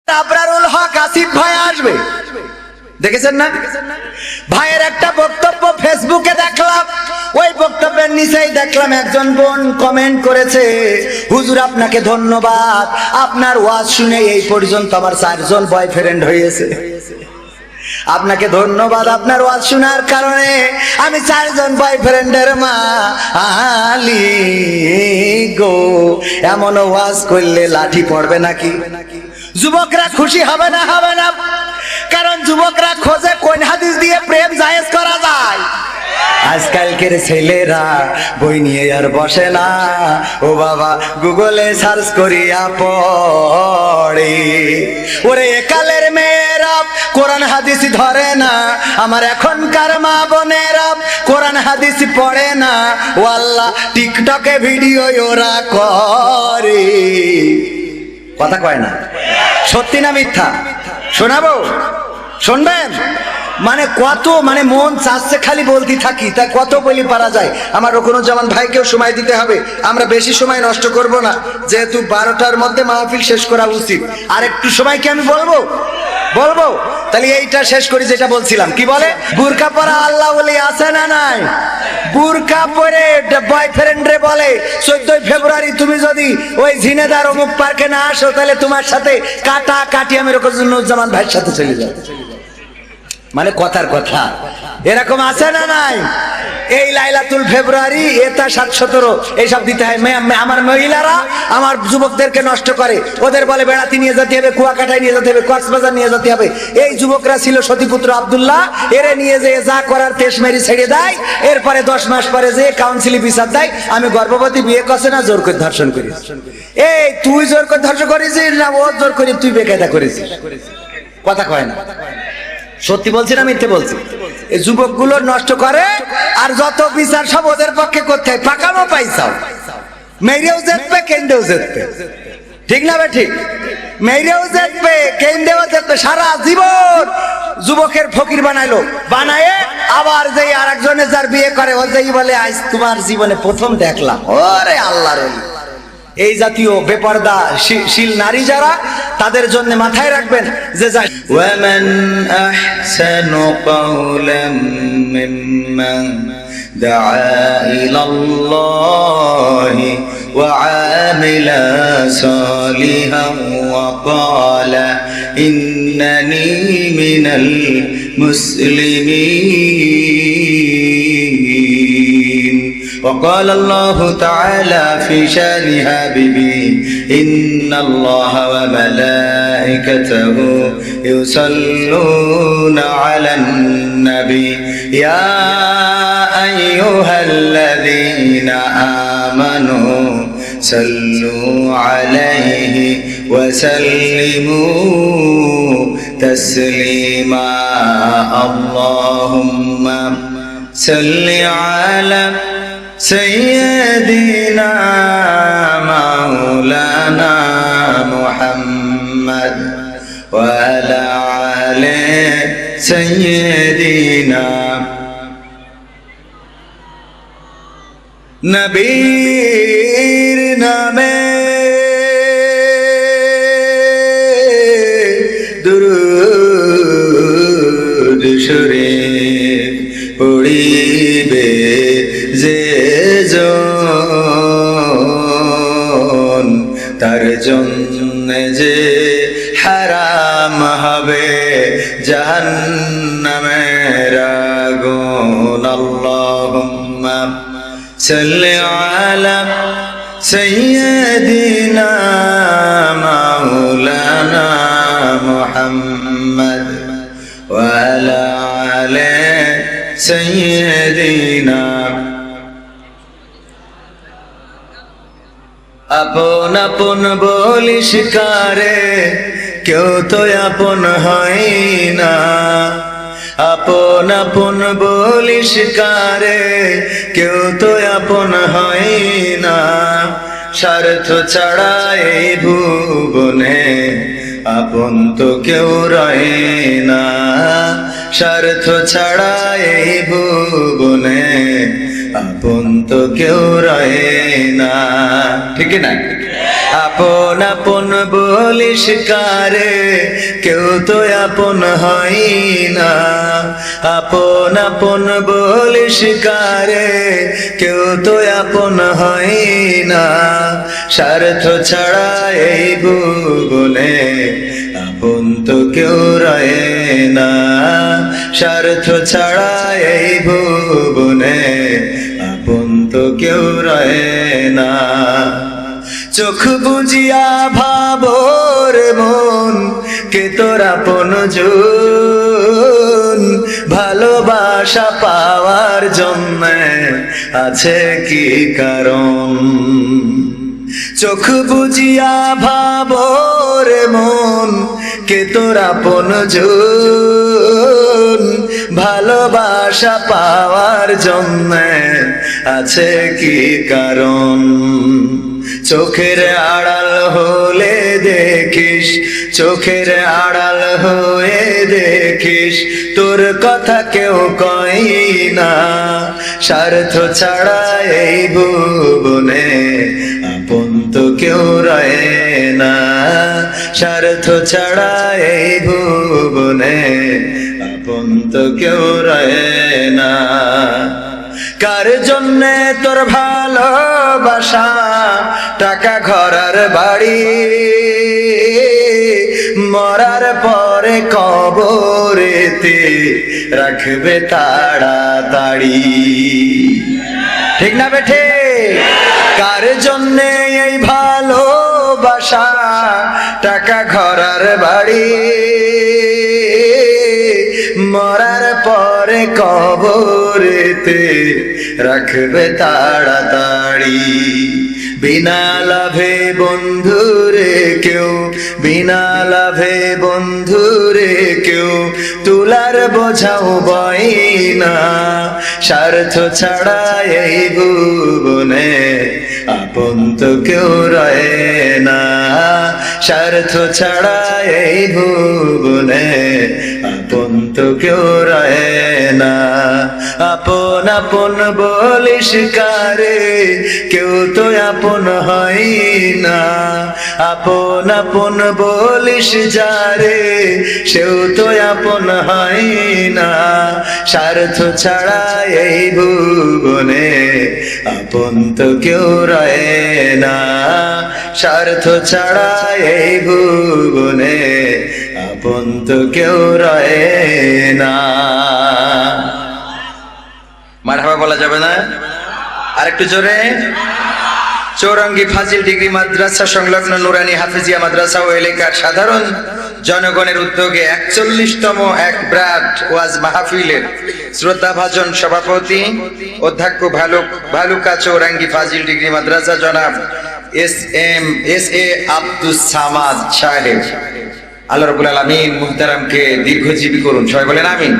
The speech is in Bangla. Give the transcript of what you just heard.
আবরারুল হক আসিফ ভাই আসবে, দেখেছেন না? ভাইয়ের একটা বক্তব্য ফেসবুকে দেখলাম, ওই বক্তব্যের নিচেই দেখলাম একজন বোন কমেন্ট করেছে, হুজুর আপনাকে ধন্যবাদ, আপনার ওয়াজ শুনে এই পর্যন্ত আমার 4 জন বয়ফ্রেন্ড হয়েছে। আপনাকে ধন্যবাদ, আপনার ওয়াজ শোনার কারণে আমি 4 জন বয়ফ্রেন্ডের মা আলি গো। এমন ওয়াজ করলে লাঠি পড়বে নাকি? যুবকরা খুশি হবে না? হবে না। কারণ যুবকরা খোঁজে কোন হাদিস দিয়ে প্রেম জায়েজ করা যায়। আজকালকের ছেলেরা বই নিয়ে আর বসে না, ও বাবা গুগলে সার্চ করিয়া পড়ে। ওরে একালের মেয়েরা কোরআন হাদিস ধরে না, আমার এখনকার মা বোনেরা কোরআন হাদিস পড়ে না, ও আল্লাহ টিকটকে ভিডিও ওরা করে। কথা কয় না, সত্যি না মিথ্যা? শোনাবো, শুনবেন? মানে কত মানে মন চাচ্ছে খালি বলতে থাকি, তাই কত বলি পারা যায়। আমার রকুনুজ্জামান ভাইকেও সময় দিতে হবে, আমরা বেশি সময় নষ্ট করব না, যেহেতু 12টার মধ্যে মাহফিল শেষ করা উচিত। আর একটু সময় কি আমি বলবো? তাহলে এইটা শেষ করি, যেটা বলছিলাম। কি বলে? বুরকা পরা আল্লাহ বলি আছে না নাই? বুরকা পরে বয়ফ্রেন্ড রে বলে 14 ফেব্রুয়ারি তুমি যদি ওই ঝিনেদার অমুক পার্কে না আসো, তাহলে তোমার সাথে কাটি আমি রকুনুজ্জামান ভাইয়ের সাথে চলে যাবো। মানে কথার কথা এরকম আছে না নাই? এই লাইলাতুল ফেব্রুয়ারি, এটা 7-17 এইসব দিতে হয়। আমার মহিলারা আমার যুবকদেরকে নষ্ট করে, ওদের বলে বেড়াতে নিয়ে যেতে হবে, কুয়াকাটায় নিয়ে যেতে হবে, কক্সবাজার নিয়ে যেতে হবে। এই যুবকরা ছিল সতীপুত্র আব্দুল্লাহ, এরে নিয়ে যে যা করার তেশ মেরি ছেড়ে দেয়, এরপরে 10 মাস পরে যে কাউন্সিলি বিচার দেয়, আমি গর্ভবতী, বিয়ে করছে না, জোর করে ধর্ষণ করিস। এই তুই জোর করে ধর্ষণ করেছিস না ও জোর করে তুই বেকায়দা করেছিস? কথা কয় না। সত্যি বলছি না মিথ্যে বলছি? এই যুবকগুলো নষ্ট করে, আর যত বিচার সব ওদের পক্ষে করতে হয়। পাকামো পাইছাও, মেরেও যেতে কেন্দ্রেও যেতে, ঠিক না বে? ঠিক, মেরেও যেতে কেন্দ্রেও যেতে, সারা জীবন যুবকের ফকির বানাইলো, বানায়ে আবার যে আর একজনের যার বিয়ে করে ও যেই বলে আজ তোমার জীবনে প্রথম দেখলাম। ওরে আল্লাহর ওলি, এই জাতীয় বেপরদা শীল নারী যারা, তাদের জন্য মাথায় রাখবেন যে ওয়ামান আহসানু কাওলাম মিম্মান দাআ ইলাল্লাহি ওয়া আমিলা সালিহান ওয়া ক্বালা ইন্নানি মিনাল মুসলিমিন। وقال الله تعالى في شان حبيبه إن الله وملائكته يصلون على النبي يا أيها الذين آمنوا صلوا عليه وسلموا تسليما اللهم صل على سيدنا مولانا محمد وعلى آل سيدنا নবীর নামে দুরূদ শরীফ পড়িবে যে জন, তার জন্য যে হারাম হবে জাহান্নামের আগুন। আল্লাহুম্মা সাল্লি আলা সাইয়্যিদিনা মাওলানা মুহাম্মদ ওয়া আলা আলি সাইয়্যিদিনা। আপন আপন বলিস কারে, কেউ তো আপন হয় না। আপন আপন বলিস কারে, কেউ তো আপন হয় না। স্বার্থ ছাড়া এই ভুবনে আপন তো কেউ রয় না। স্বার্থ ছাড়া এই ভুবনে আপন তো কেউ রয় না। ঠিক না? আপন আপন বলিস কারে, কেউ তো আপন হয় না। আপন আপন বলিস কারে, কেউ তো আপন হয় না। স্বার্থ ছাড়া এই ভুবনে আপন তো কেউ রয়ে না। স্বার্থ ছাড়া এই ভুবনে আপন তো কেউ রয়ে না। চোখ বুজিয়া ভাবর মন, কে তোর আপনজন। ভালোবাসা পাওয়ার জন্য আছে কি কারণ? চোখ বুজিয়া ভাবর মন, কে তোর আপনজন। ভালোবাসা পাওয়ার জন্য আছে কি কারণ? চোখের আড়াল হলে দেখিস, চোখের আড়াল হয়ে দেখিস, তোর কথা কেউ কয় না। স্বার্থ ছাড়া এই ভুবনে আপন তো কেউ রয়ে না। স্বার্থ ছাড়া এই ভুবনে আপন তো কেউ রয়ে না। কার জন্যে তোর ভালোবাসা, টাকা ঘর আর বাড়ি, মরার পরে কবরেতে রাখবে তাড়াতাড়ি। ঠিক না বেঠে? কার জন্যে এই ভালোবাসা, টাকা ঘর আর বাড়ি, মরার পরে কবরেতে রাখবে তাড়াতাড়ি। বিনা লাভে বন্ধুরে কেউ, বিনা লাভে বন্ধুরে কেউ তুলার বোঝাও বয় না। স্বার্থ ছাড়া এই ভুবনে আপন তো কেউ রয়ে না। স্বার্থ ছাড়া এই ভুবনে আপন তো কেউ রয়ে না। আপন আপন বলিস কারে, কেউ তো আপন হয় না। আপন আপন বলিস যারে, সেও তো আপন হয় না। স্বার্থ ছাড়া এই ভুবনে আপন তো কেউ রয়ে না। স্বার্থ ছাড়া এই ভুবনে আপন তো কেউ রয়ে না। মারহাবা বলা যাবে না? আরেকটু জোরে। চৌরঙ্গী ফাজিল ডিগ্রি মাদ্রাসা সংলগ্ন নুরানি হাফিজিয়া মাদ্রাসা ও এলাকার সাধারণ জনগণের উদ্যোগে 41তম এক ব্রাট ওয়াজ মাহফিলের শ্রদ্ধাভাজন সভাপতি অধ্যক্ষ ভালুকা চৌরঙ্গী ফাজিল ডিগ্রি মাদ্রাসা জনাব এস.এ. আব্দুস সামাদ সাহেব, আল্লাহ রাব্বুল আলামিন মুহতারামকে দীর্ঘজীবী করুন। সবাই বলেন আমিন।